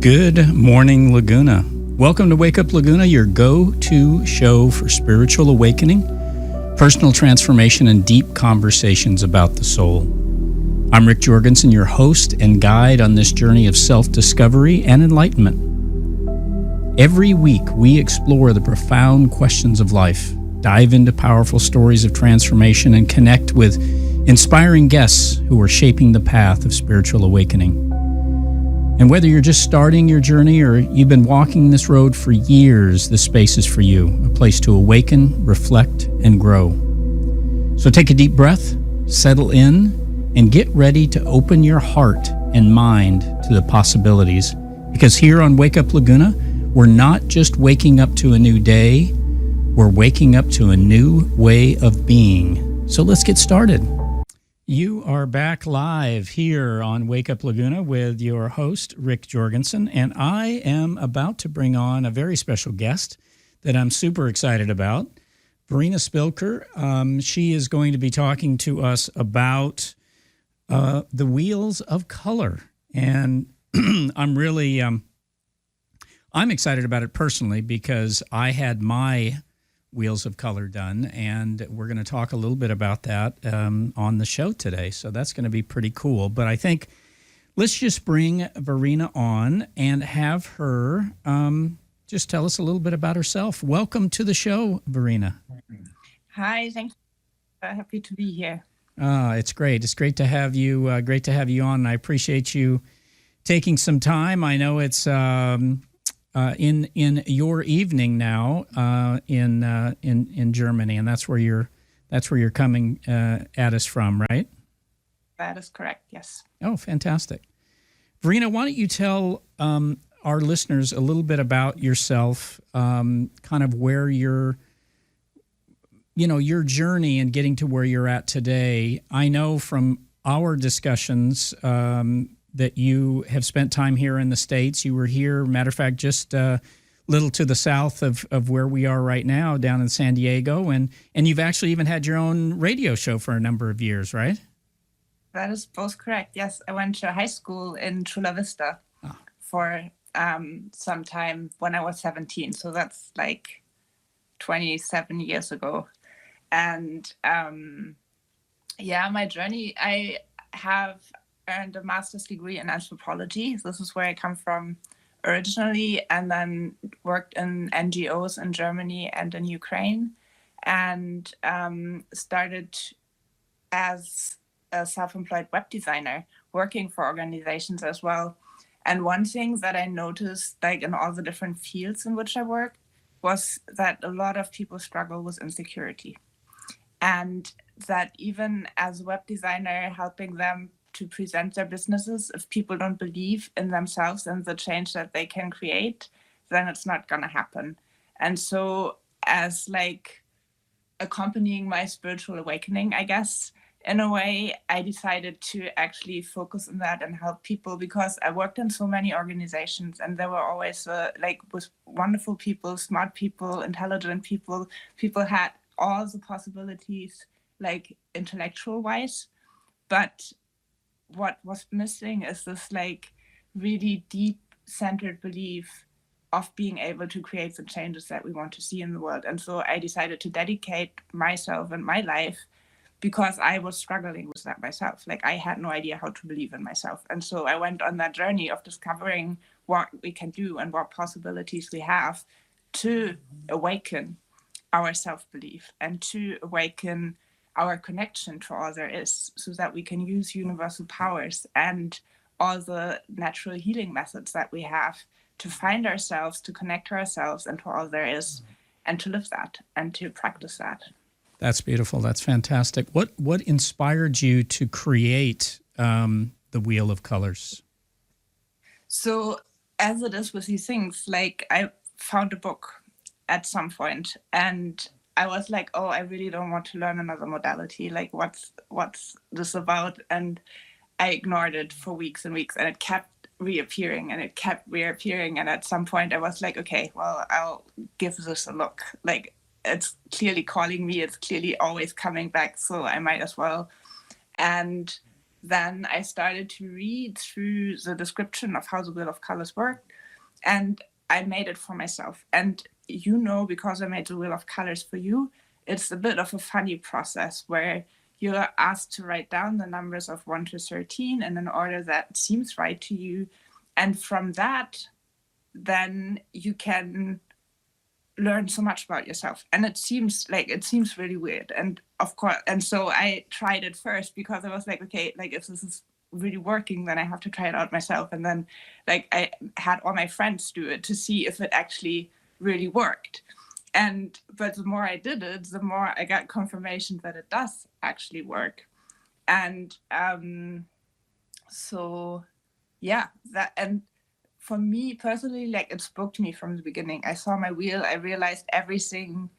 Good morning, Laguna. Welcome to Wake Up Laguna, your go-to show for spiritual awakening, personal transformation, and deep conversations about the soul. I'm Rick Jorgensen, your host and guide on this journey of self-discovery and enlightenment. Every week, we explore the profound questions of life, dive into powerful stories of transformation, and connect with inspiring guests who are shaping the path of spiritual awakening. And whether you're just starting your journey or you've been walking this road for years, this space is for you, a place to awaken, reflect, and grow. So take a deep breath, settle in, and get ready to open your heart and mind to the possibilities. Because here on Wake Up Laguna, we're not just waking up to a new day, we're waking up to a new way of being. So let's get started. You are back live here on Wake Up Laguna with your host, Rick Jorgensen, and I am about to bring on a very special guest that I'm super excited about, Verena Spilker. She is going to be talking to us about the wheels of color, and I'm really I'm excited about it personally because I had my wheels of color done, and we're going to talk a little bit about that on the show today. So that's going to be pretty cool. But I think let's just bring Verena on and have her just tell us a little bit about herself. Welcome to the show, Verena. Hi, thank you. Happy to be here. It's great. It's great to have you. Great to have you on. I appreciate you taking some time. I know it's in your evening now in Germany, and that's where you're coming at us from, right? That is correct. Yes. Oh, fantastic, Verena. Why don't you tell our listeners a little bit about yourself, kind of where your journey and getting to where you're at today. I know from our discussions that you have spent time here in the States. You were here, matter of fact, just a little to the south of where we are right now, down in San Diego, and you've actually even had your own radio show for a number of years, right? That is both correct. Yes, I went to high school in Chula Vista for some time when I was 17. So that's like 27 years ago. And my journey, I have earned a master's degree in anthropology. This is where I come from originally, and then worked in NGOs in Germany and in Ukraine, and started as a self-employed web designer, working for organizations as well. And one thing that I noticed, like in all the different fields in which I work, was that a lot of people struggle with insecurity. And that even as a web designer, helping them to present their businesses, if people don't believe in themselves and the change that they can create, then it's not going to happen. And so as like accompanying my spiritual awakening, I guess, in a way, I decided to actually focus on that and help people, because I worked in so many organizations and there were always with wonderful people, smart people, intelligent people. People had all the possibilities, like intellectual wise, but what was missing is this like really deep centered belief of being able to create the changes that we want to see in the world. And so I decided to dedicate myself and my life, because I was struggling with that myself. Like I had no idea how to believe in myself. And so I went on that journey of discovering what we can do and what possibilities we have to awaken our self-belief and to awaken our connection to all there is, so that we can use universal powers and all the natural healing methods that we have to find ourselves, to connect to ourselves and to all there is, and to live that and to practice that. That's beautiful. That's fantastic. What inspired you to create the Wheel of Colors? So as it is with these things, like I found a book at some point and I was like, oh, I really don't want to learn another modality. Like, what's this about? And I ignored it for weeks and weeks, and it kept reappearing. And at some point I was like, okay, well, I'll give this a look. Like, it's clearly calling me. It's clearly always coming back. So I might as well. And then I started to read through the description of how the Wheel of Colors worked, and I made it for myself. And because I made the Wheel of Colors for you, it's a bit of a funny process where you're asked to write down the numbers of 1 to 13 in an order that seems right to you. And from that, then you can learn so much about yourself. And it seems really weird. And of course, and so I tried it first because I was like, okay, like if this is really working, then I have to try it out myself. And then like I had all my friends do it to see if it actually really worked. But the more I did it, the more I got confirmation that it does actually work. And so yeah, and for me personally, like it spoke to me from the beginning. I saw my wheel, I realized everything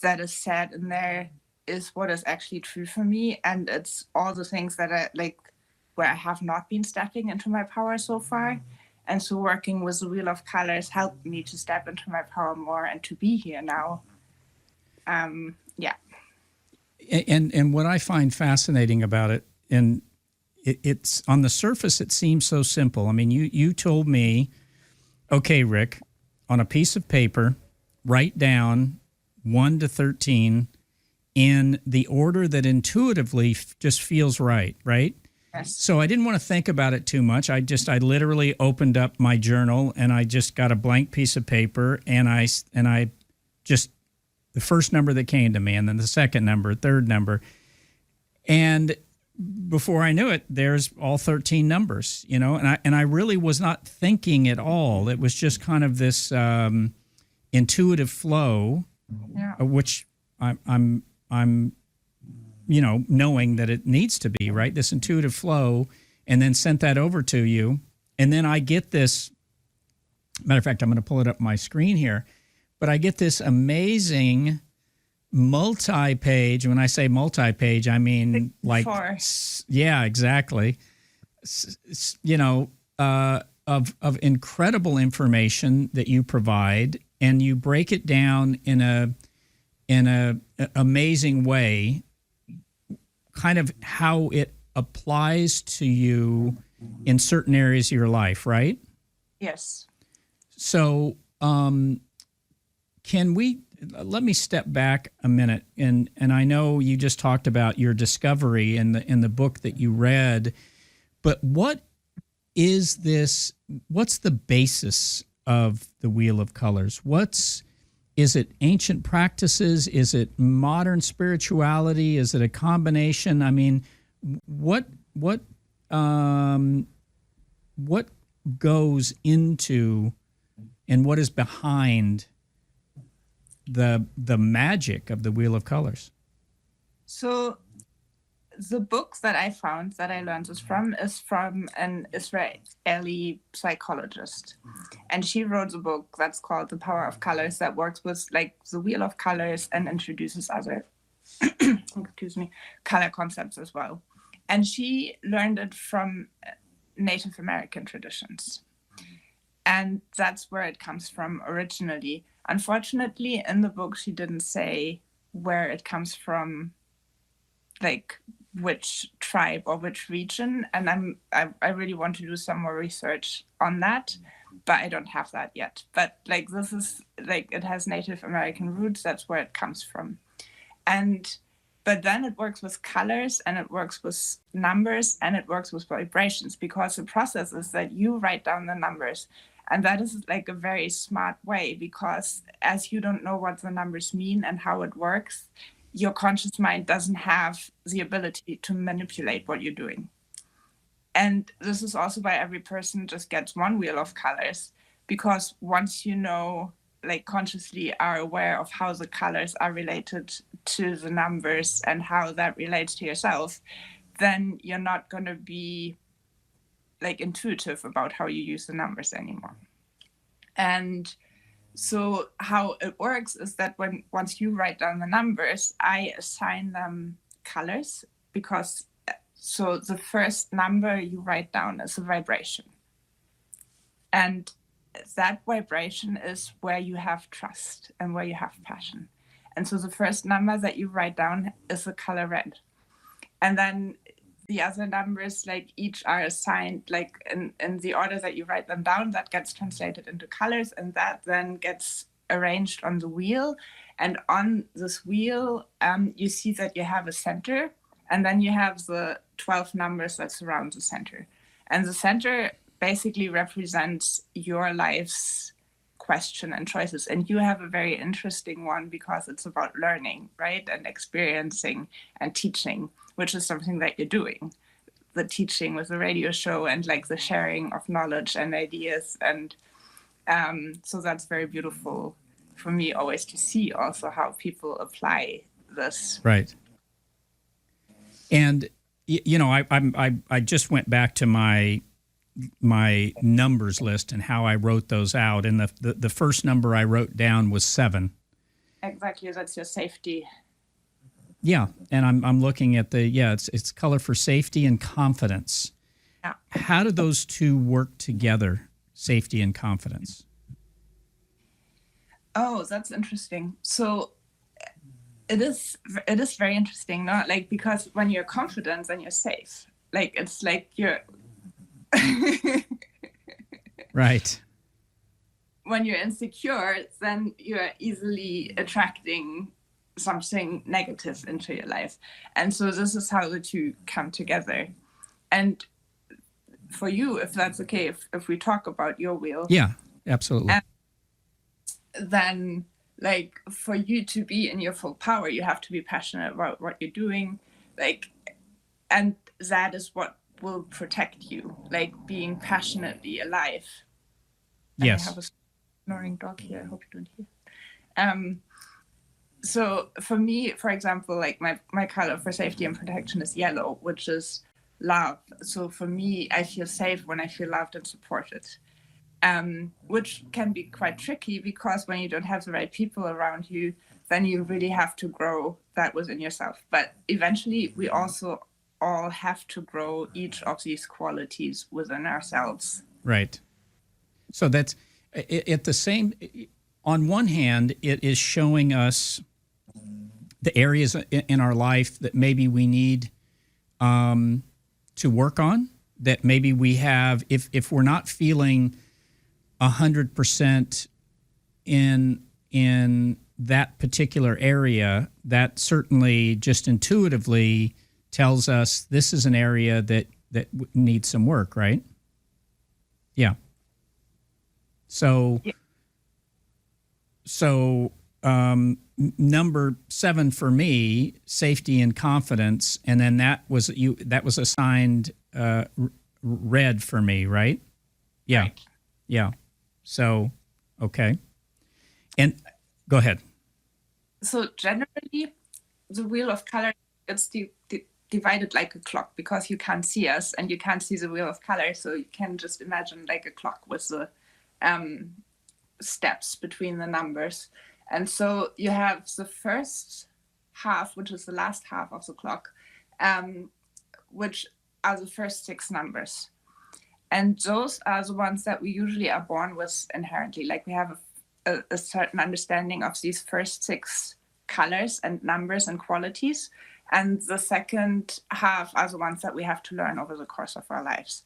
that is said in there is what is actually true for me. And it's all the things that I like where I have not been stepping into my power so far. And so working with the Wheel of Colors helped me to step into my power more and to be here now. Yeah. And what I find fascinating about it, and it's on the surface, it seems so simple. I mean, you told me, okay, Rick, on a piece of paper, write down 1 to 13 in the order that intuitively just feels right, right? Yes. So I didn't want to think about it too much. I literally opened up my journal and I just got a blank piece of paper and I just, the first number that came to me and then the second number, third number. And before I knew it, there's all 13 numbers, and I really was not thinking at all. It was just kind of this intuitive flow, which I'm knowing that it needs to be, right? This intuitive flow, and then sent that over to you. And then I get this, matter of fact, I'm going to pull it up my screen here, but I get this amazing multi-page. When I say multi-page, I mean like, yeah, exactly. Of incredible information that you provide, and you break it down in a amazing way, kind of how it applies to you in certain areas of your life, right? Yes. So, let me step back a minute, and I know you just talked about your discovery in the book that you read, but what is this? What's the basis of the Wheel of Colors? Is it ancient practices? Is it modern spirituality? Is it a combination? I mean, what goes into and what is behind the magic of the Wheel of Colors? So the book that I found that I learned this from is from an Israeli psychologist. And she wrote a book that's called The Power of Colors that works with like the Wheel of Colors and introduces other color concepts as well. And she learned it from Native American traditions. And that's where it comes from originally. Unfortunately, in the book, she didn't say where it comes from, like which tribe or which region. And I really want to do some more research on that, but I don't have that yet. But like this is like it has Native American roots. That's where it comes from. But then it works with colors and it works with numbers and it works with vibrations, because the process is that you write down the numbers. And that is like a very smart way, because as you don't know what the numbers mean and how it works, your conscious mind doesn't have the ability to manipulate what you're doing. And this is also why every person just gets one Wheel of Colors, because once you know, like consciously are aware of how the colors are related to the numbers and how that relates to yourself, then you're not going to be like intuitive about how you use the numbers anymore. And so how it works is that once you write down the numbers, I assign them colors, because so the first number you write down is a vibration. And that vibration is where you have trust and where you have passion. And so the first number that you write down is the color red. And then the other numbers, like each are assigned like in the order that you write them down, that gets translated into colors, and that then gets arranged on the wheel. And on this wheel, you see that you have a center, and then you have the 12 numbers that surround the center. And the center basically represents your life's question and choices. And you have a very interesting one because it's about learning, right? And experiencing and teaching, which is something that you're doing. The teaching with the radio show and like the sharing of knowledge and ideas. And so that's very beautiful for me always to see also how people apply this. Right. And, you know, I just went back to my numbers list and how I wrote those out. And the first number I wrote down was 7. Exactly. That's your safety. Yeah. And I'm looking at it's color for safety and confidence. Yeah. How do those two work together, safety and confidence? Oh, that's interesting. So it is very interesting, no? Like, because when you're confident, then you're safe. Like, it's like you're Right. When you're insecure, then you're easily attracting something negative into your life. And so this is how the two come together. And for you, if that's okay, if we talk about your wheel. Yeah, absolutely. Then, like, for you to be in your full power, you have to be passionate about what you're doing. Like, and that is what will protect you, like being passionately alive. Yes. I have a snoring dog here. I hope you don't hear. So for me, for example, like my color for safety and protection is yellow, which is love. So for me, I feel safe when I feel loved and supported, which can be quite tricky because when you don't have the right people around you, then you really have to grow that within yourself. But eventually, we also all have to grow each of these qualities within ourselves. Right. So that's at the same, on one hand, it is showing us the areas in our life that maybe we need to work on, that maybe we have, if we're not feeling 100% in that particular area, that certainly just intuitively tells us this is an area that needs some work, right? Yeah. So number 7 for me, safety and confidence, and then that was assigned red for me, right? Yeah. Right. Yeah. So, okay. And go ahead. So generally, the wheel of color, it's divided like a clock because you can't see us and you can't see the wheel of color. So you can just imagine like a clock with the steps between the numbers. And so you have the first half, which is the last half of the clock, which are the first 6 numbers. And those are the ones that we usually are born with inherently. Like we have a certain understanding of these first 6 colors and numbers and qualities. And the second half are the ones that we have to learn over the course of our lives.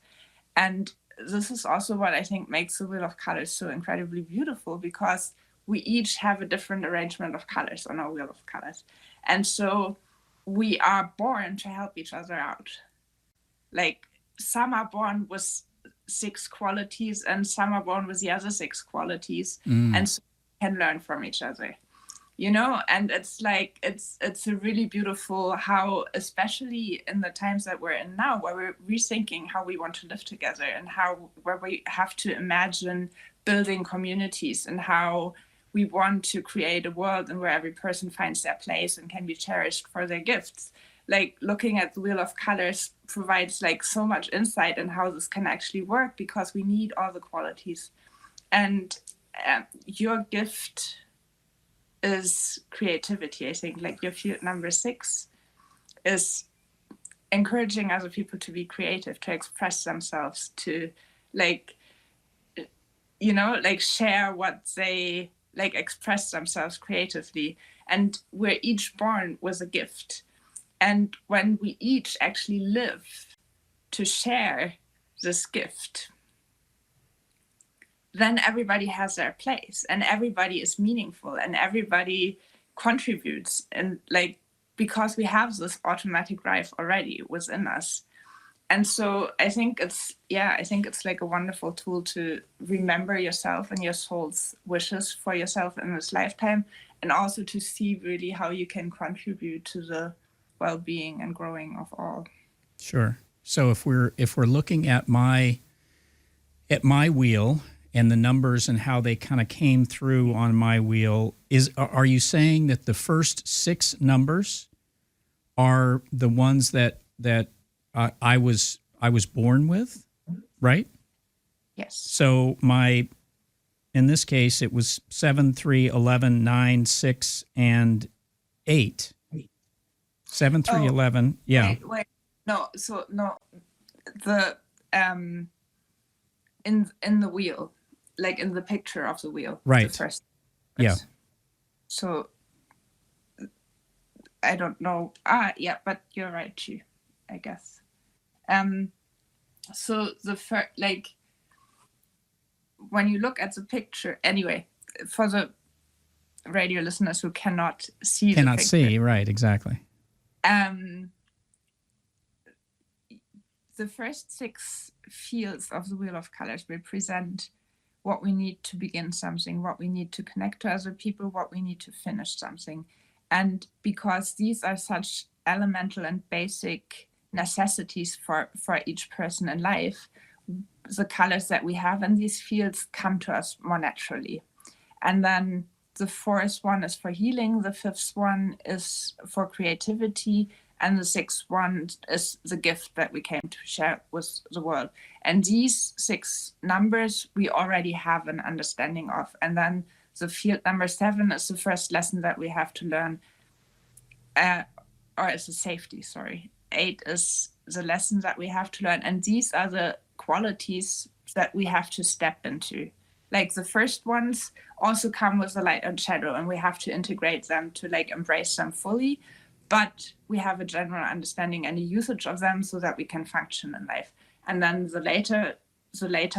And this is also what I think makes the Wheel of Colors so incredibly beautiful, because we each have a different arrangement of colors on our Wheel of Colors. And so we are born to help each other out. Like some are born with 6 qualities and some are born with the other 6 qualities. And so we can learn from each other. You know, and it's like, it's a really beautiful how, especially in the times that we're in now, where we're rethinking how we want to live together and where we have to imagine building communities and how we want to create a world and where every person finds their place and can be cherished for their gifts. Like looking at the Wheel of Colors provides like so much insight in how this can actually work, because we need all the qualities. And your gift is creativity. I think like your field number 6 is encouraging other people to be creative, to express themselves, to like, you know, like share what they like, express themselves creatively. And we're each born with a gift. And when we each actually live to share this gift, then everybody has their place and everybody is meaningful and everybody contributes. And like, because we have this automatic drive already within us. And so I think it's like a wonderful tool to remember yourself and your soul's wishes for yourself in this lifetime, and also to see really how you can contribute to the well-being and growing of all. Sure. So if we're looking at my wheel and the numbers and how they kind of came through on my wheel, are you saying that the first 6 numbers are the ones that I was born with, right? Yes. So in this case, it was 7, 3, 11, 9, 6, and 8. 7, 3, 11. Yeah. Wait. No. So no, the in the wheel, like in the picture of the wheel. Right. The first. Yeah. So I don't know. Yeah, but you're right too, I guess. So the first, like, when you look at the picture, anyway, for the radio listeners who cannot see the picture, right? Exactly. The first 6 fields of the Wheel of Colors represent what we need to begin something, what we need to connect to other people, what we need to finish something. And because these are such elemental and basic necessities for each person in life, the colors that we have in these fields come to us more naturally. And then the 4th one is for healing, the 5th one is for creativity, and the 6th one is the gift that we came to share with the world. And these 6 numbers we already have an understanding of. And then the field number 7 is the first lesson that we have to learn, or is the safety, sorry. 8 is the lesson that we have to learn. And these are the qualities that we have to step into. Like the first ones also come with the light and shadow, and we have to integrate them to like embrace them fully. But we have a general understanding and a usage of them so that we can function in life. And then the later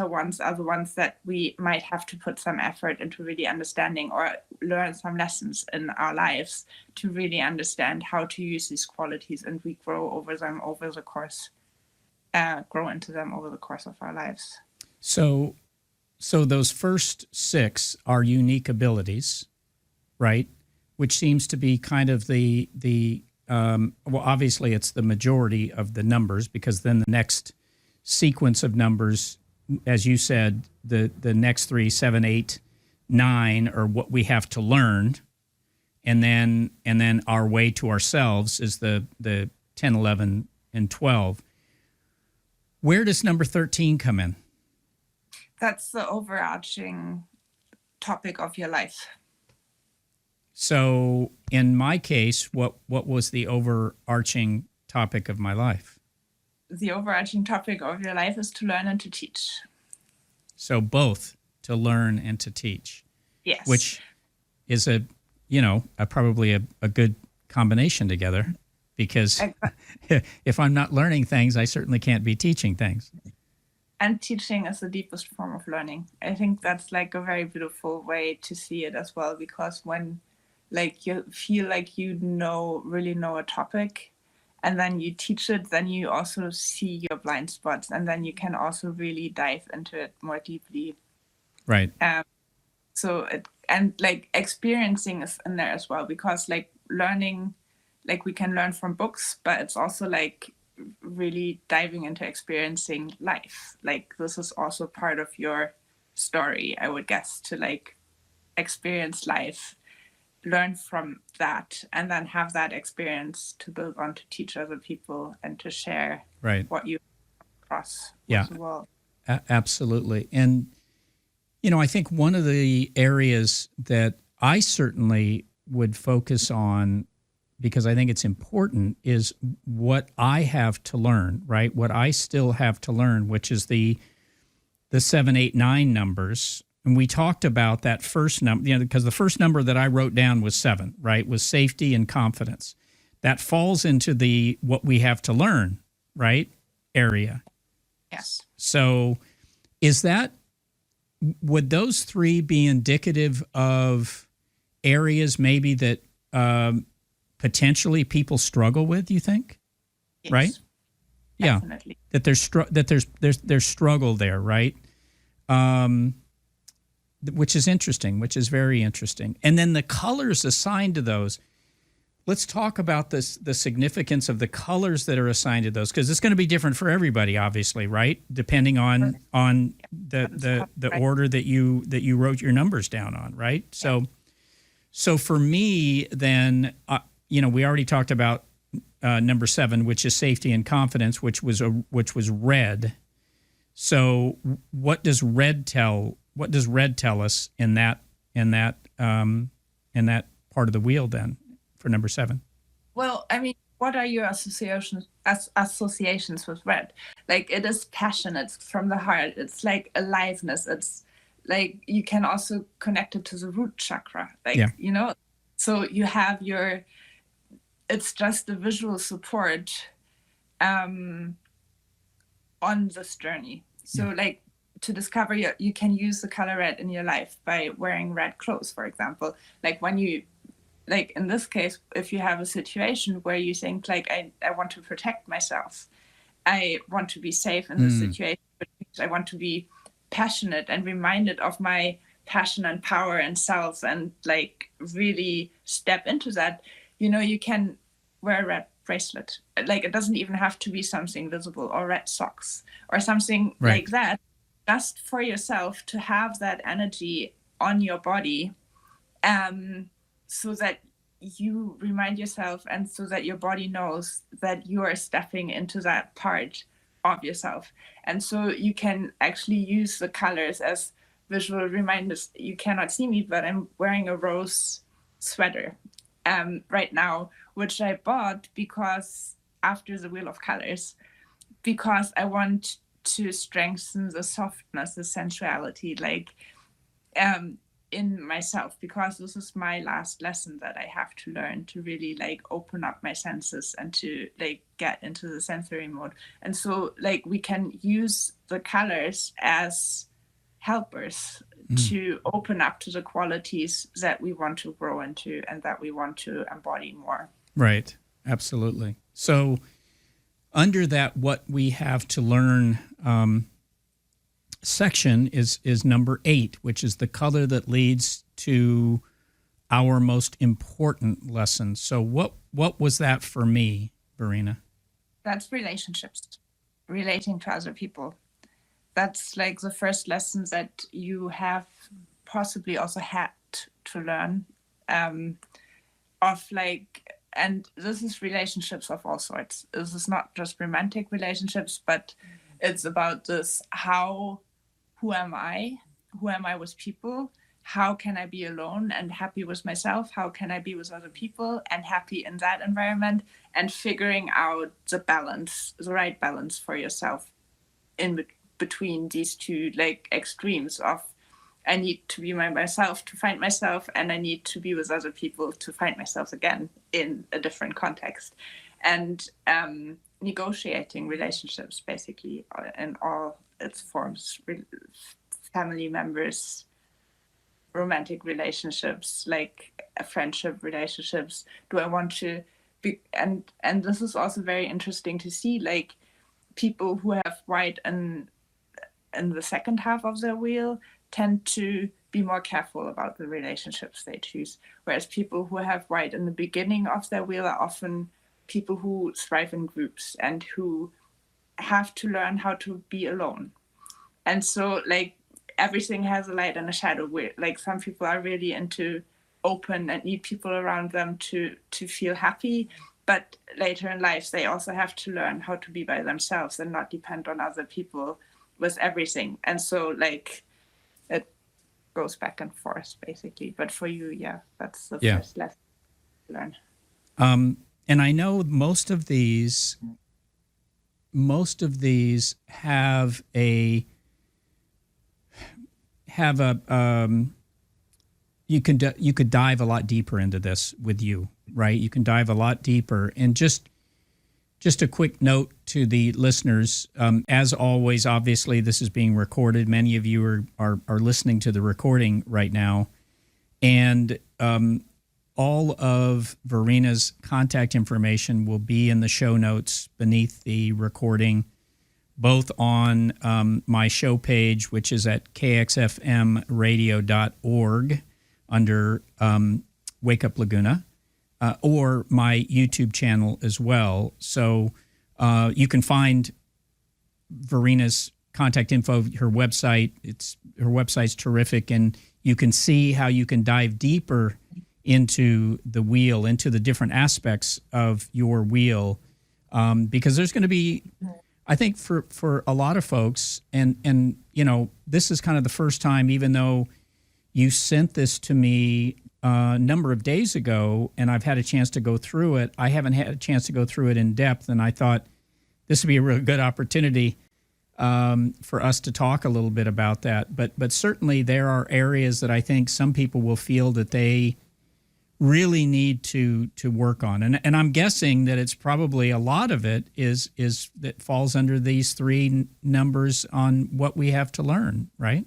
ones are the ones that we might have to put some effort into really understanding or learn some lessons in our lives to really understand how to use these qualities, and we grow into them over the course of our lives. So those first 6 are unique abilities, right? Which seems to be kind of well, obviously it's the majority of the numbers, because then the next sequence of numbers, as you said, the next 3, 7, 8, 9 are what we have to learn. And then our way to ourselves is the 10, 11, and 12. Where does number 13 come in? That's the overarching topic of your life. So in my case, what was the overarching topic of my life? The overarching topic of your life is to learn and to teach. So both to learn and to teach. Yes. Which is probably a good combination together, because if I'm not learning things, I certainly can't be teaching things. And teaching is the deepest form of learning. I think that's like a very beautiful way to see it as well, because when like you feel like you really know a topic and then you teach it, then you also see your blind spots, and then you can also really dive into it more deeply. Right. So experiencing is in there as well, because like learning, like we can learn from books, but it's also like really diving into experiencing life. Like this is also part of your story, I would guess, to like experience life, learn from that, and then have that experience to build on to teach other people and to share what you across with the world. Absolutely. And I think one of the areas that I certainly would focus on, because I think it's important, is what I have to learn, right? What I still have to learn, which is the 7, 8, 9 numbers. And we talked about that first number, because the first number that I wrote down was 7, right? Was safety and confidence. that falls into the what we have to learn, right, area. Yes. So would those three be indicative of areas maybe that potentially people struggle with, you think? Yes. Right? Definitely. Yeah. That there's struggle there, right? Which is interesting, which is very interesting. And then the colors assigned to those. Let's talk about the significance of the colors that are assigned to those, because it's going to be different for everybody, obviously, right? Depending on the order that you wrote your numbers down on, right? So for me, then, we already talked about number 7, which is safety and confidence, which was red. So what does red tell us in that part of the wheel then for number 7? Well, I mean, what are your associations with red? Like, it is passion. It's from the heart. It's like aliveness. It's like you can also connect it to the root chakra. Like, so you have it's just the visual support on this journey. So like to discover you can use the color red in your life by wearing red clothes, for example. Like when you, like in this case, if you have a situation where you think like, I want to protect myself, I want to be safe in this situation, I want to be passionate and reminded of my passion and power and self, and like really step into that, you can wear a red bracelet. Like, it doesn't even have to be something visible, or red socks or something like that, just for yourself to have that energy on your body, so that you remind yourself, and so that your body knows that you are stepping into that part of yourself. And so you can actually use the colors as visual reminders. You cannot see me, but I'm wearing a rose sweater right now, which I bought because after the Wheel of Colors, because I want to strengthen the softness, the sensuality, like in myself, because this is my last lesson that I have to learn to really like open up my senses and to like get into the sensory mode. And so like we can use the colors as helpers to open up to the qualities that we want to grow into and that we want to embody more. Right. Absolutely. So under that, what we have to learn section is number 8, which is the color that leads to our most important lessons. So what was that for me, Verena? That's relationships, relating to other people. That's like the first lessons that you have possibly also had to learn, of like, and this is relationships of all sorts. This is not just romantic relationships, but it's about this, who am I with people? How can I be alone and happy with myself? How can I be with other people and happy in that environment? And figuring out the right balance for yourself in between these two like extremes of, I need to be myself to find myself, and I need to be with other people to find myself again in a different context. And negotiating relationships basically in all its forms, family members, romantic relationships, like friendship relationships. Do I want to be, and this is also very interesting to see, like people who have white in the second half of their wheel tend to be more careful about the relationships they choose, whereas people who have white in the beginning of their wheel are often people who thrive in groups and who have to learn how to be alone. And so like everything has a light and a shadow, where like some people are really into open and need people around them to feel happy, but later in life they also have to learn how to be by themselves and not depend on other people with everything. And so like it goes back and forth basically. But for you, that's the first lesson to learn. And I know most of these have a you could dive a lot deeper into this with you, right? You can dive a lot deeper. And just a quick note to the listeners, as always, obviously this is being recorded. Many of you are listening to the recording right now. And all of Verena's contact information will be in the show notes beneath the recording, both on my show page, which is at kxfmradio.org under Wake Up Laguna, or my YouTube channel as well. So you can find Verena's contact info, her website. Her website's terrific, and you can see how you can dive deeper into the wheel, into the different aspects of your wheel, because there's going to be, I think, for a lot of folks, and you know, this is kind of the first time, even though you sent this to me a number of days ago, and I've had a chance to go through it. I haven't had a chance to go through it in depth, and I thought this would be a really good opportunity for us to talk a little bit about that. But certainly there are areas that I think some people will feel that they really need to work on. And I'm guessing that it's probably a lot of it is that falls under these three numbers on what we have to learn, right?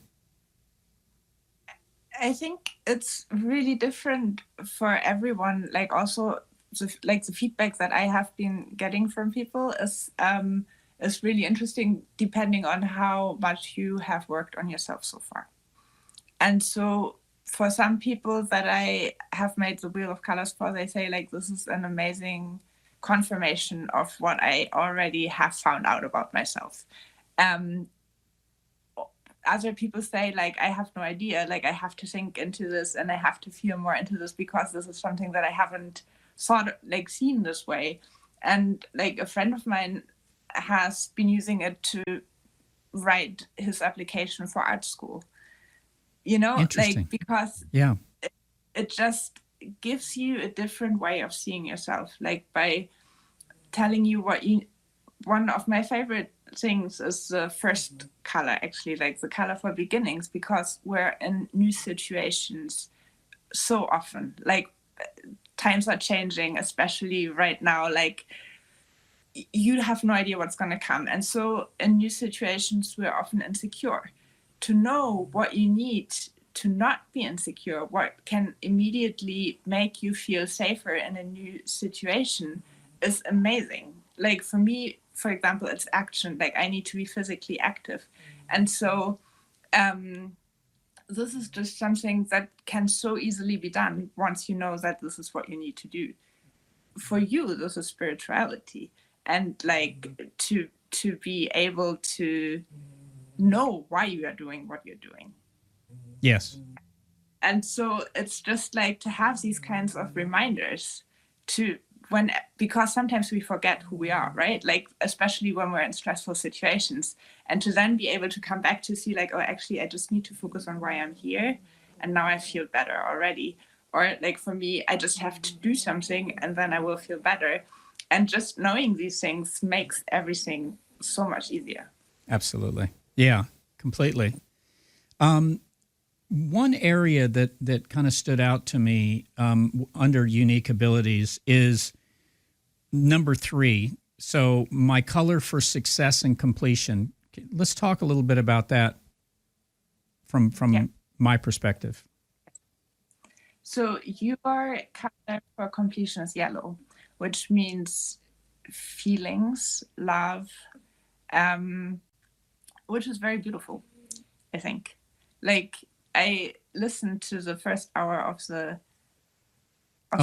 I think it's really different for everyone. Like also the feedback that I have been getting from people is really interesting depending on how much you have worked on yourself so far. And so for some people that I have made the Wheel of Colors for, they say like, this is an amazing confirmation of what I already have found out about myself. Other people say like, I have no idea, like I have to think into this and I have to feel more into this because this is something that I haven't seen this way. And like a friend of mine has been using it to write his application for art school. You know, like because it just gives you a different way of seeing yourself, like by telling you what you. One of my favorite things is the first color, actually, like the color for beginnings, because we're in new situations so often. Like times are changing, especially right now. Like you have no idea what's going to come, and so in new situations we're often insecure. To know what you need to not be insecure, what can immediately make you feel safer in a new situation, is amazing. Like for me, for example, it's action. Like I need to be physically active. And so this is just something that can so easily be done once you know that this is what you need to do. For you, this is spirituality. And like to be able to know why you are doing what you're doing. Yes. And so it's just like to have these kinds of reminders because sometimes we forget who we are, right? Like, especially when we're in stressful situations, and to then be able to come back to see like, oh, actually, I just need to focus on why I'm here. And now I feel better already. Or like for me, I just have to do something and then I will feel better. And just knowing these things makes everything so much easier. Absolutely. Yeah, completely. One area that kind of stood out to me under unique abilities is number 3. So my color for success and completion. Let's talk a little bit about that from my perspective. So your color for completion is yellow, which means feelings, love, which is very beautiful, I think. Like I listened to the first hour of the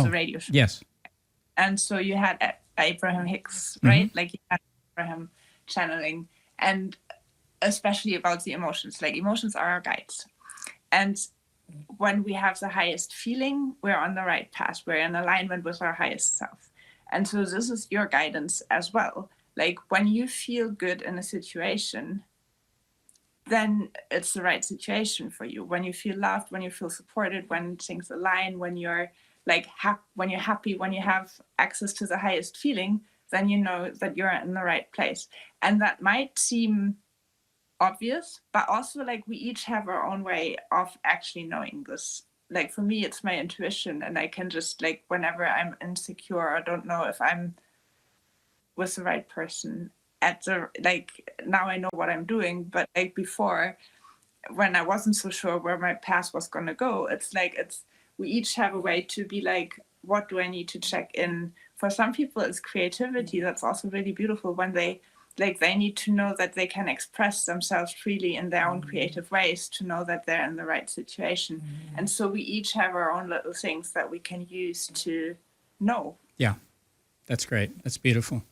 radio show. Yes. And so you had Abraham Hicks, right? Mm-hmm. Like you had Abraham channeling, and especially about the emotions. Like emotions are our guides. And when we have the highest feeling, we're on the right path. We're in alignment with our highest self. And so this is your guidance as well. Like when you feel good in a situation, then it's the right situation for you. When you feel loved, when you feel supported, when things align, when you're like when you're happy, when you have access to the highest feeling, then you know that you're in the right place. And that might seem obvious, but also like we each have our own way of actually knowing this like for me, it's my intuition, and I can just like whenever I'm insecure or don't know if I'm with the right person at the like now I know what I'm doing, but like before when I wasn't so sure where my path was gonna go, it's like we each have a way to be like, what do I need to check in? For some people it's creativity. That's also really beautiful when they need to know that they can express themselves freely in their own creative ways to know that they're in the right situation. And so we each have our own little things that we can use to know. Yeah, that's great. That's beautiful.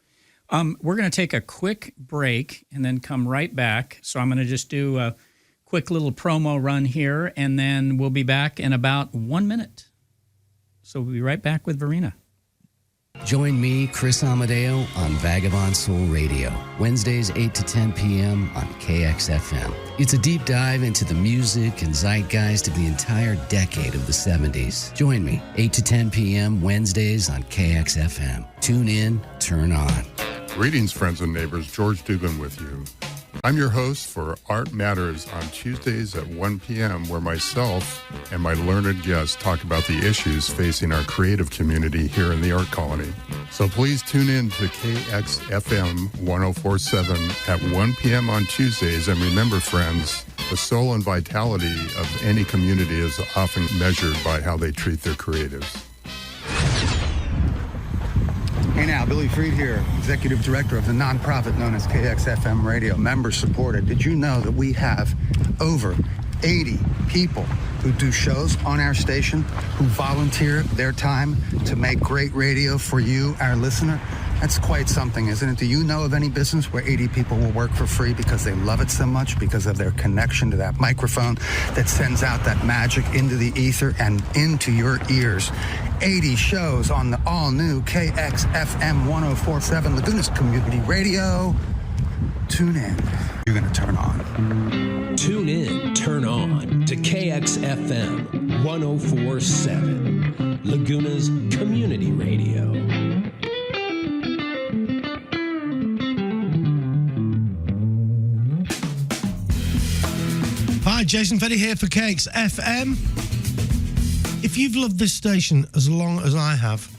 We're going to take a quick break and then come right back. So I'm going to just do a quick little promo run here, and then we'll be back in about 1 minute. So we'll be right back with Verena. Join me, Chris Amadeo, on Vagabond Soul Radio, Wednesdays 8 to 10 p.m. on KXFM. It's a deep dive into the music and zeitgeist of the entire decade of the 70s. Join me, 8 to 10 p.m. Wednesdays on KXFM. Tune in, turn on. Greetings, friends and neighbors. George Dugan with you. I'm your host for Art Matters on Tuesdays at 1 p.m., where myself and my learned guests talk about the issues facing our creative community here in the Art Colony. So please tune in to KXFM 1047 at 1 p.m. on Tuesdays. And remember, friends, the soul and vitality of any community is often measured by how they treat their creatives. Hey now, Billy Freed here, Executive Director of the nonprofit known as KXFM Radio, member supported. Did you know that we have over 80 people who do shows on our station, who volunteer their time to make great radio for you, our listener? That's quite something, isn't it? Do you know of any business where 80 people will work for free because they love it so much, because of their connection to that microphone that sends out that magic into the ether and into your ears? 80 shows on the all-new KXFM 1047 Laguna's Community Radio. Tune in. You're going to turn on. Tune in, turn on to KXFM 1047, Laguna's Community Radio. Hi, Jason Fetty here for KXFM. If you've loved this station as long as I have,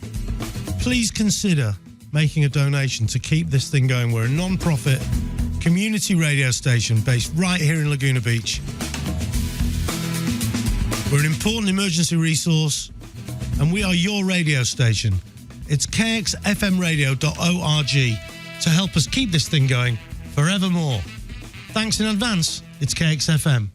please consider making a donation to keep this thing going. We're a non-profit community radio station based right here in Laguna Beach. We're an important emergency resource, and we are your radio station. It's kxfmradio.org to help us keep this thing going forevermore. Thanks in advance. It's KXFM.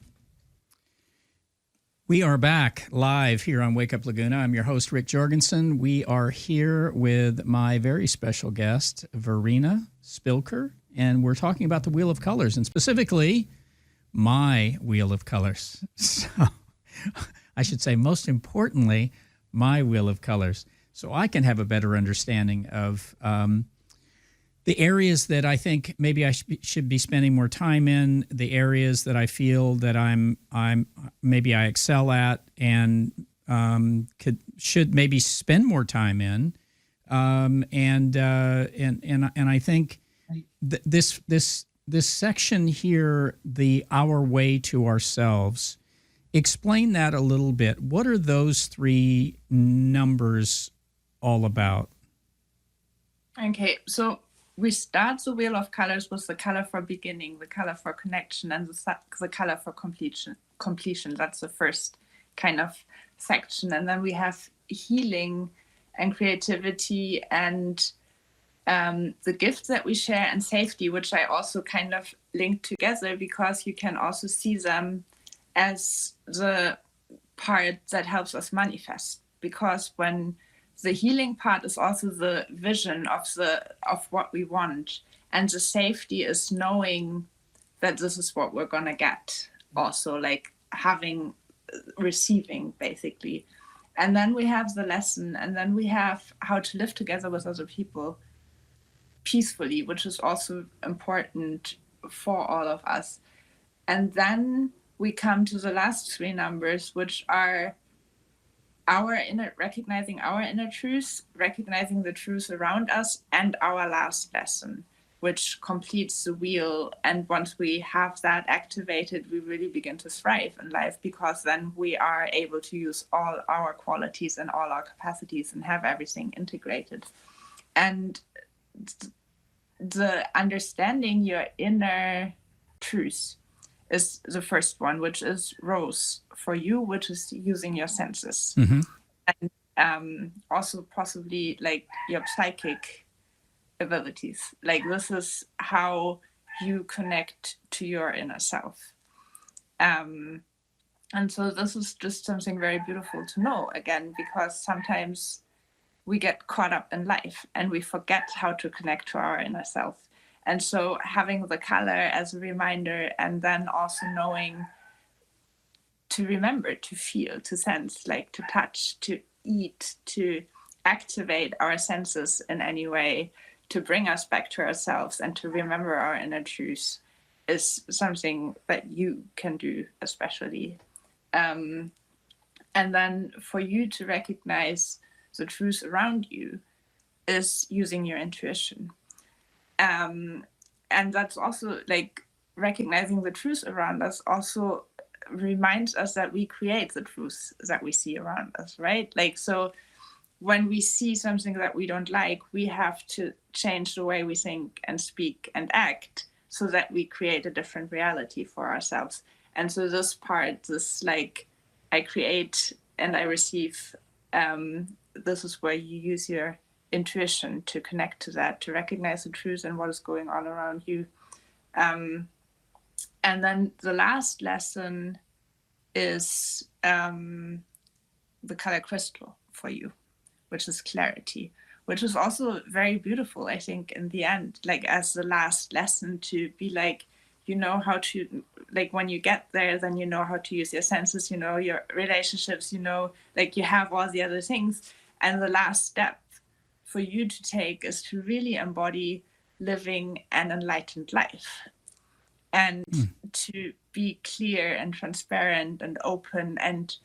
We are back live here on Wake Up Laguna. I'm your host, Rick Jorgensen. We are here with my very special guest, Verena Spilker, and we're talking about the Wheel of Colors, and specifically, my Wheel of Colors. So, I should say, most importantly, my Wheel of Colors, so I can have a better understanding of the areas that I think maybe I should be spending more time in, the areas that I feel that I'm maybe I excel at and should maybe spend more time in, and I think this section here, the Our Way to Ourselves, explain that a little bit. What are those three numbers all about? Okay, so we start the Wheel of Colors with the color for beginning, the color for connection, and the color for completion. That's the first kind of section. And then we have healing and creativity and the gifts that we share, and safety, which I also kind of link together because you can also see them as the part that helps us manifest. Because when the healing part is also the vision of what we want, and the safety is knowing that this is what we're gonna get. Also, like receiving basically, and then we have the lesson, and then we have how to live together with other people peacefully, which is also important for all of us. And then we come to the last three numbers, which are recognizing our inner truth, recognizing the truth around us, and our last lesson. which completes the wheel. And once we have that activated, we really begin to thrive in life, because then we are able to use all our qualities and all our capacities and have everything integrated. And the understanding your inner truth is the first one, which is Rose for you, which is using your senses. Mm-hmm. And also possibly like your psychic abilities. Like this is how you connect to your inner self. And so this is just something very beautiful to know, again, because sometimes we get caught up in life and we forget how to connect to our inner self. And so having the color as a reminder, and then also knowing to remember, to feel, to sense, like to touch, to eat, to activate our senses in any way, to bring us back to ourselves and to remember our inner truth, is something that you can do especially. And then for you to recognize the truth around you is using your intuition. And that's also like recognizing the truth around us also reminds us that we create the truth that we see around us, right? Like, so when we see something that we don't like, we have to change the way we think and speak and act so that we create a different reality for ourselves. And so this part, this like, I create and I receive, this is where you use your intuition to connect to that, to recognize the truth and what is going on around you. And then the last lesson is the color crystal for you, which is clarity, which is also very beautiful, I think, in the end, like as the last lesson, to be like, you know how to, like when you get there, then you know how to use your senses, you know, your relationships, you know, like you have all the other things. And the last step for you to take is to really embody living an enlightened life, and to be clear and transparent and open. And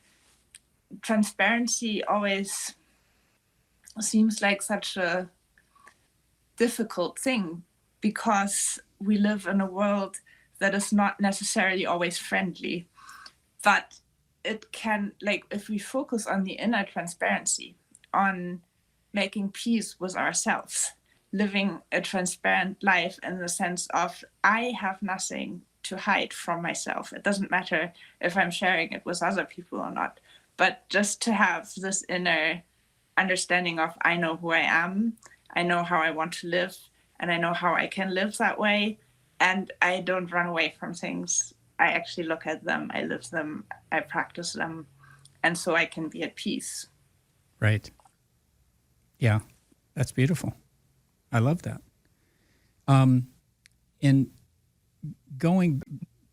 transparency always seems like such a difficult thing, because we live in a world that is not necessarily always friendly. But it can, like, if we focus on the inner transparency, on making peace with ourselves, living a transparent life in the sense of, I have nothing to hide from myself. It doesn't matter if I'm sharing it with other people or not, but just to have this inner understanding of, I know who I am, I know how I want to live, and I know how I can live that way. And I don't run away from things. I actually look at them, I live them, I practice them. And so I can be at peace. Right. Yeah, that's beautiful. I love that. And going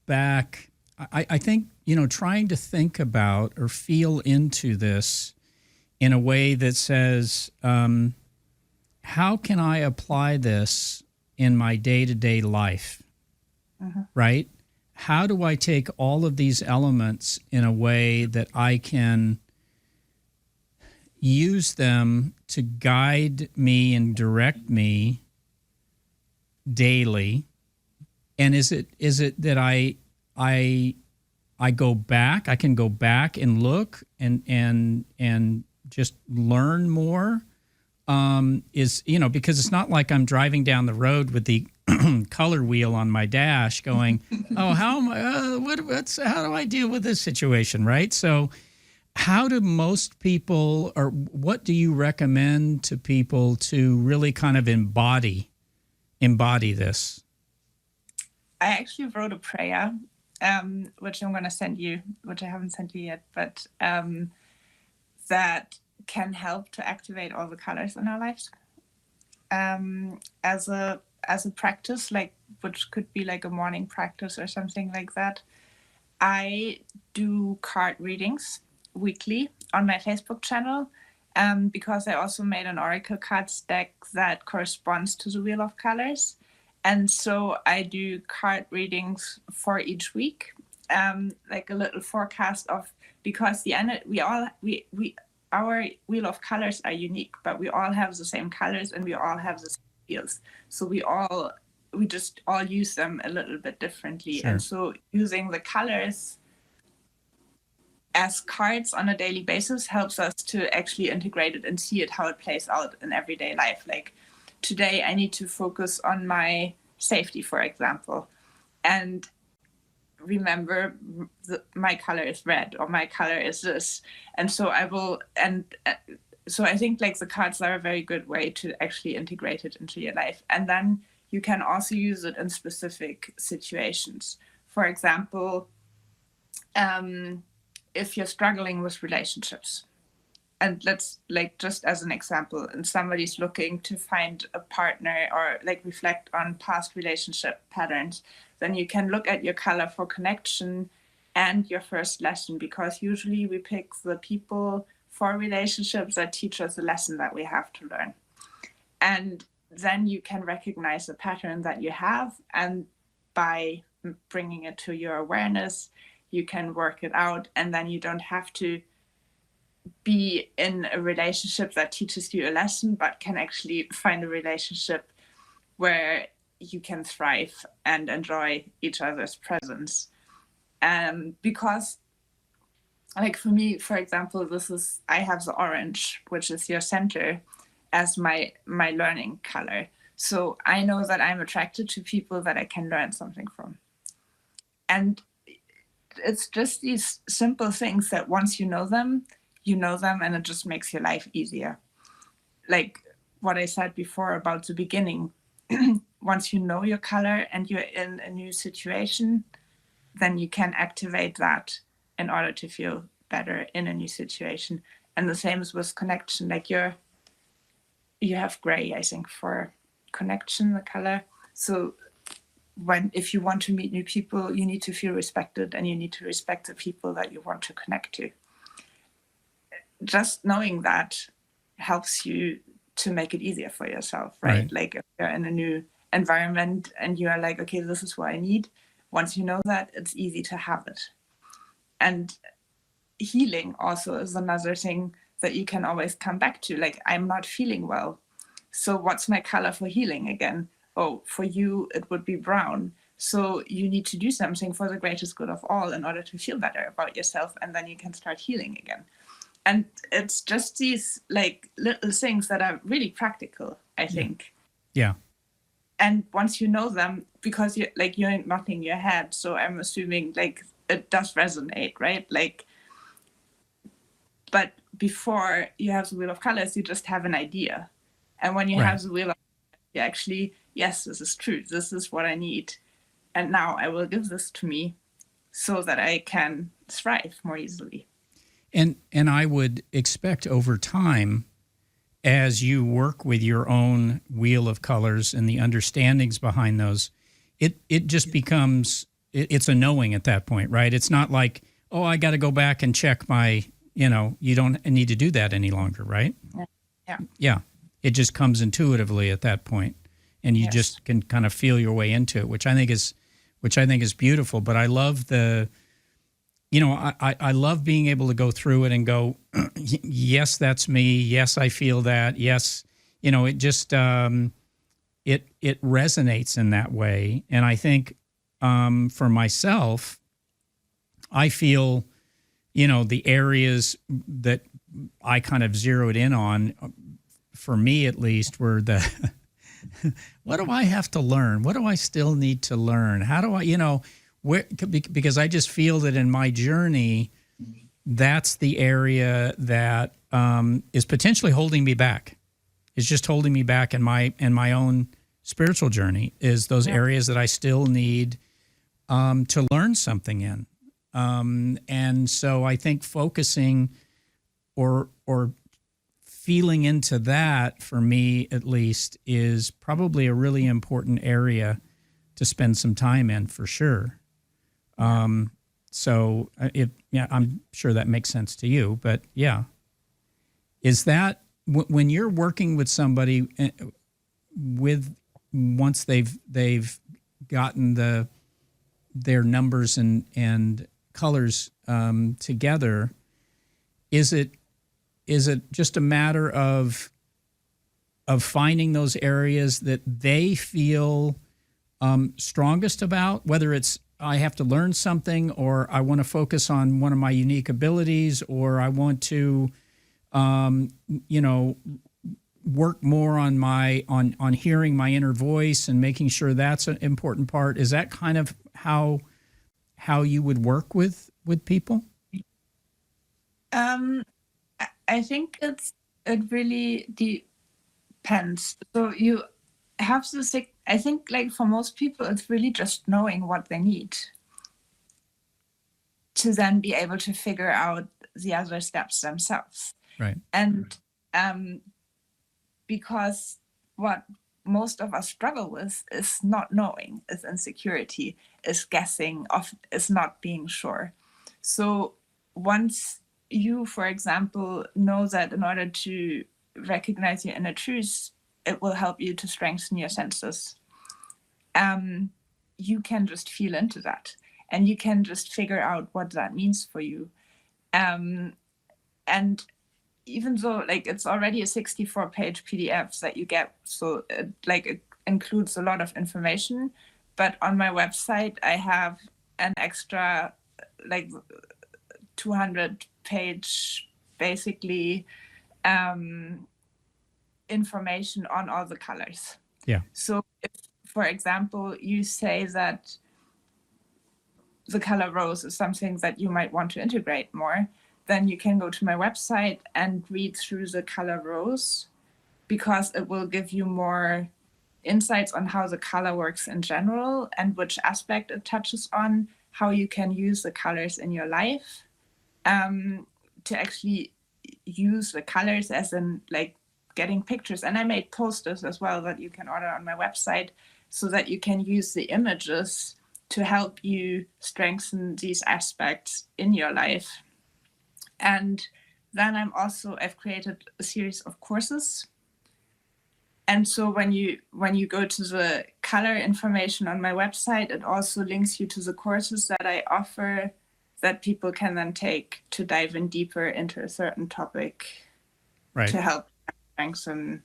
back, I think, you know, trying to think about or feel into this in a way that says, how can I apply this in my day-to-day life, right? How do I take all of these elements in a way that I can use them to guide me and direct me daily? And is it that I go back, I can go back and look and just learn more? Is, you know, because it's not like I'm driving down the road with the color wheel on my dash going, oh, how am I, how do I deal with this situation, right? So how do most people, or what do you recommend to people to really kind of embody this? I actually wrote a prayer, which I'm going to send you, which I haven't sent you yet, but that can help to activate all the colors in our lives. As a practice, like, which could be like a morning practice or something like that. I do card readings weekly on my Facebook channel, because I also made an oracle cards deck that corresponds to the Wheel of Colors. And so I do card readings for each week, like a little forecast of, because our Wheel of Colors are unique, but we all have the same colors and we all have the same wheels. So we all we just all use them a little bit differently. Sure. And so using the colors as cards on a daily basis helps us to actually integrate it and see it, how it plays out in everyday life. Like today I need to focus on my safety, for example, and remember my color is red, or my color is this. And so I will, and so I think like the cards are a very good way to actually integrate it into your life. And then you can also use it in specific situations. For example, if you're struggling with relationships, and let's like just as an example, and somebody's looking to find a partner or like reflect on past relationship patterns, then you can look at your color for connection and your first lesson, because usually we pick the people for relationships that teach us a lesson that we have to learn. And then you can recognize the pattern that you have, and by bringing it to your awareness, you can work it out, and then you don't have to be in a relationship that teaches you a lesson, but can actually find a relationship where you can thrive and enjoy each other's presence. Because like for me, for example, I have the orange, which is your center, as my learning color. So I know that I'm attracted to people that I can learn something from. And it's just these simple things that once you know them, and it just makes your life easier. Like what I said before about the beginning, once you know your color and you're in a new situation, then you can activate that in order to feel better in a new situation. And the same is with connection. Like you have gray, I think, for connection, the color. So if you want to meet new people, you need to feel respected, and you need to respect the people that you want to connect to. Just knowing that helps you to make it easier for yourself, right? Like if you're in a new environment and you are like, okay, this is what I need. Once you know that, it's easy to have it. And healing also is another thing that you can always come back to. Like, I'm not feeling well. So what's my color for healing again? Oh, for you, it would be brown. So you need to do something for the greatest good of all in order to feel better about yourself. And then you can start healing again. And it's just these like little things that are really practical, I think. Yeah. And once you know them, because you're nodding your head, so I'm assuming like it does resonate, right? Like, but before you have the wheel of colors, you just have an idea. And when you have the wheel of colors, you actually, yes, this is true. This is what I need. And now I will give this to me so that I can thrive more easily. And I would expect over time, as you work with your own wheel of colors and the understandings behind those, it just becomes, it's a knowing at that point, right? It's not like, oh, I got to go back and check my, you don't need to do that any longer, right? Yeah. Yeah. It just comes intuitively at that point, and you just can kind of feel your way into it, which I think is beautiful. But I love I love being able to go through it and go, yes, that's me. Yes, I feel that. Yes, it just it resonates in that way. And I think for myself, I feel, the areas that I kind of zeroed in on, for me at least, were the what do I have to learn? What do I still need to learn? How do I, because I just feel that in my journey, that's the area that is potentially holding me back. It's just holding me back in my own spiritual journey, is those areas that I still need to learn something in. And so I think focusing or feeling into that, for me at least, is probably a really important area to spend some time in, for sure. So I'm sure that makes sense to you, but yeah. Is that when you're working with somebody once they've gotten their numbers and colors together, is it just a matter of finding those areas that they feel strongest about, whether it's I have to learn something, or I want to focus on one of my unique abilities, or I want to, work more on my on hearing my inner voice and making sure that's an important part. Is that kind of how you would work with people? I think it really depends. So you have to I think, like, for most people, it's really just knowing what they need to then be able to figure out the other steps themselves. Right. And because what most of us struggle with is not knowing, is insecurity, is guessing, is not being sure. So once you, for example, know that in order to recognize your inner truths, it will help you to strengthen your senses. You can just feel into that, and you can just figure out what that means for you. And even though, like, it's already a 64-page PDF that you get, so it includes a lot of information, but on my website I have an extra, like, 200-page basically information on all the colors. Yeah. So if, for example, you say that the color rose is something that you might want to integrate more, then you can go to my website and read through the color rose, because it will give you more insights on how the color works in general and which aspect it touches on, how you can use the colors in your life, to actually use the colors as in, like, getting pictures. And I made posters as well that you can order on my website, so that you can use the images to help you strengthen these aspects in your life. And then I've created a series of courses. And so when you go to the color information on my website, it also links you to the courses that I offer that people can then take to dive in deeper into a certain topic, Right. to help strengthen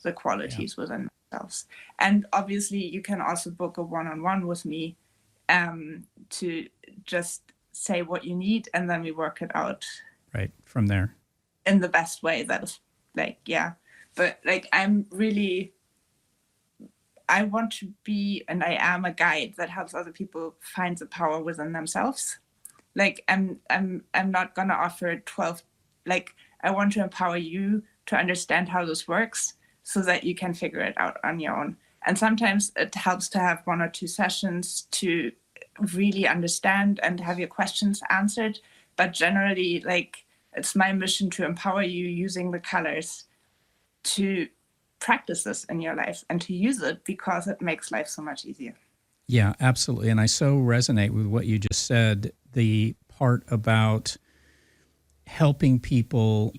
the qualities within themselves. And obviously you can also book a one-on-one with me to just say what you need, and then we work it out Right. From there. in the best way. That is, like, yeah. But, like, I want to be, and I am, a guide that helps other people find the power within themselves. Like, I'm not gonna offer 12, like, I want to empower you to understand how this works so that you can figure it out on your own. And sometimes it helps to have 1 or 2 sessions to really understand and have your questions answered. But generally, like, it's my mission to empower you using the colors to practice this in your life and to use it, because it makes life so much easier. Yeah, absolutely. And I so resonate with what you just said, the part about helping people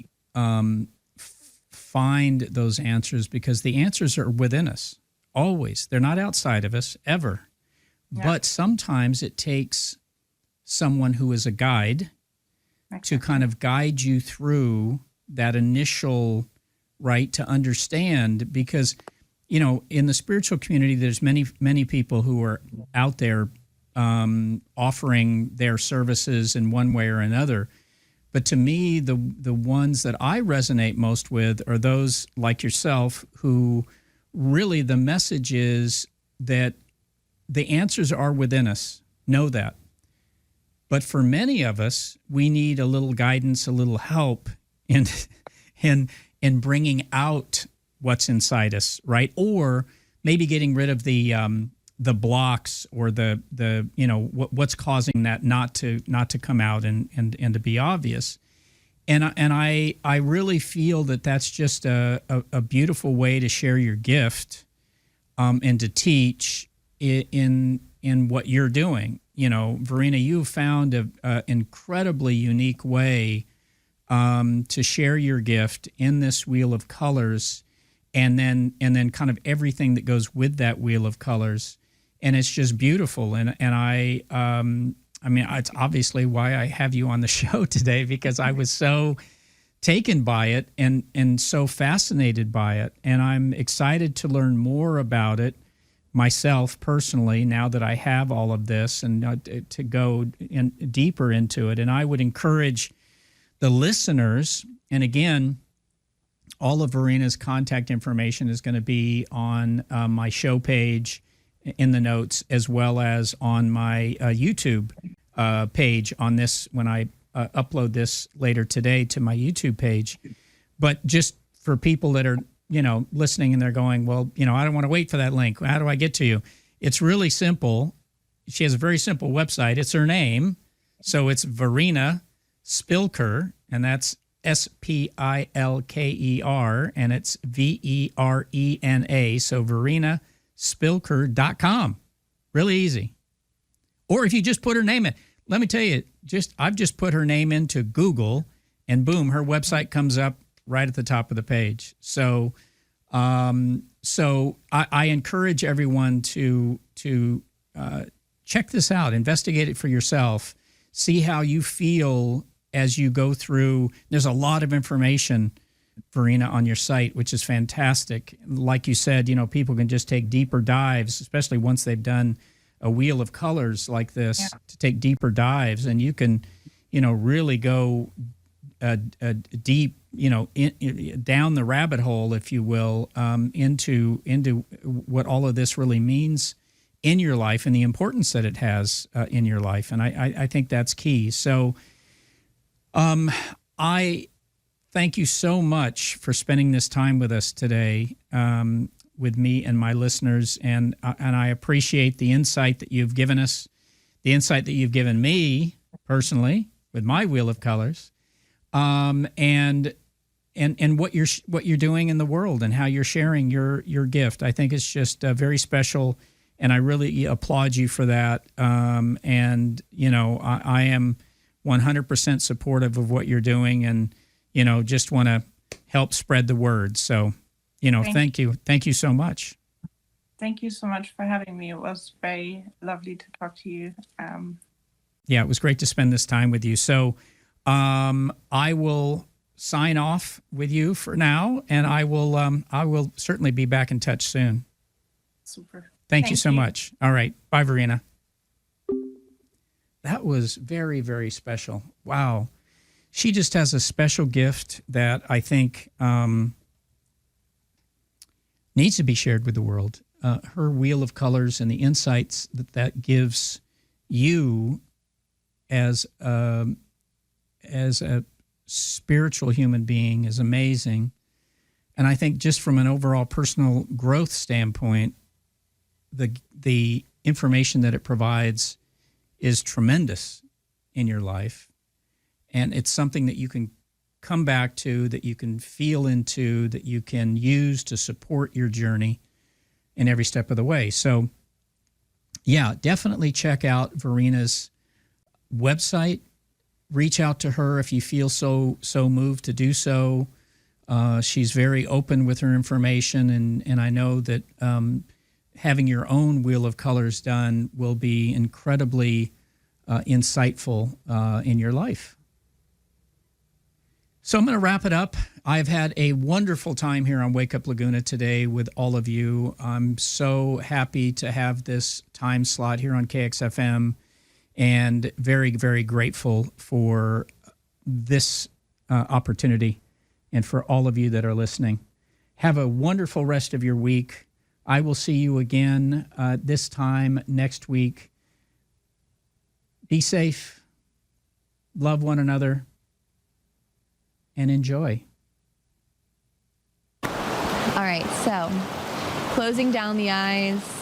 find those answers, because the answers are within us, always. They're not outside of us, ever. Yeah. But sometimes it takes someone who is a guide to kind of guide you through that initial, right, to understand, because, you know, in the spiritual community, there's many people who are out there offering their services in one way or another. But to me, the ones that I resonate most with are those like yourself, who really, the message is that the answers are within us. Know that. But for many of us, we need a little guidance, a little help in bringing out what's inside us, right? Or maybe getting rid of the blocks, or the you know, what's causing that not to come out and to be obvious. And I really feel that that's just a beautiful way to share your gift and to teach in what you're doing. You know, Verena, you found an incredibly unique way to share your gift in this wheel of colors, and then kind of everything that goes with that wheel of colors, and it's just beautiful. And I mean, it's obviously why I have you on the show today, because I was so taken by it and so fascinated by it, and I'm excited to learn more about it. myself personally, now that I have all of this, and to go deeper into it. And I would encourage the listeners, and again, all of Verena's contact information is going to be on my show page in the notes, as well as on my YouTube page on this when I upload this later today to my YouTube page. But just for people that are, listening and they're going, well, I don't want to wait for that link. How do I get to you? It's really simple. She has a very simple website. It's her name. So it's Verena Spilker, and that's Spilker, and it's Verena. So verenaspilker.com. Really easy. Or if you just put her name in, let me tell you, I've just put her name into Google, and boom, her website comes up right at the top of the page. So, I encourage everyone to check this out, investigate it for yourself, see how you feel as you go through. There's a lot of information, Verena, on your site, which is fantastic. Like you said, people can just take deeper dives, especially once they've done a wheel of colors like this, to take deeper dives, and you can, really go deep, down the rabbit hole, if you will, into what all of this really means in your life and the importance that it has in your life. And I think that's key. So I thank you so much for spending this time with us today, with me and my listeners. And I appreciate the insight that you've given us, the insight that you've given me personally with my wheel of colors, and what you're doing in the world and how you're sharing your gift. I think it's just very special, and I really applaud you for that. And I am 100% supportive of what you're doing, and just want to help spread the word. So, thank you so much. Thank you so much for having me. It was very lovely to talk to you. Yeah, it was great to spend this time with you. So, I will sign off with you for now, and I will certainly be back in touch soon. Super. Thank you so much. All right. Bye, Verena. That was very, very special. Wow. She just has a special gift that I think needs to be shared with the world. Her wheel of colors and the insights that gives you as a spiritual human being is amazing. And I think just from an overall personal growth standpoint, the information that it provides is tremendous in your life. And it's something that you can come back to, that you can feel into, that you can use to support your journey in every step of the way. So, yeah, definitely check out Verena's website. Reach out to her if you feel so moved to do so. She's very open with her information, and I know that having your own wheel of colors done will be incredibly insightful in your life. So I'm going to wrap it up. I've had a wonderful time here on Wake Up Laguna today with all of you. I'm so happy to have this time slot here on KXFM, and very, very grateful for this opportunity and for all of you that are listening. Have a wonderful rest of your week. I will see you again this time next week. Be safe, love one another, and enjoy. All right, so closing down the eyes.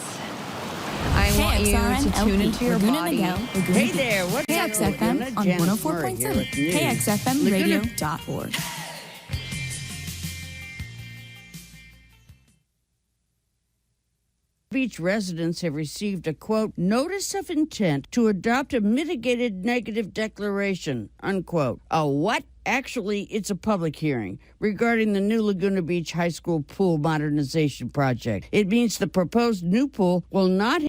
I want you to tune into your body. Hey there, what's KXFM on 104.7, KXFMradio.org. Beach residents have received a, quote, notice of intent to adopt a mitigated negative declaration, unquote. A what? Actually, it's a public hearing regarding the new Laguna Beach High School pool modernization project. It means the proposed new pool will not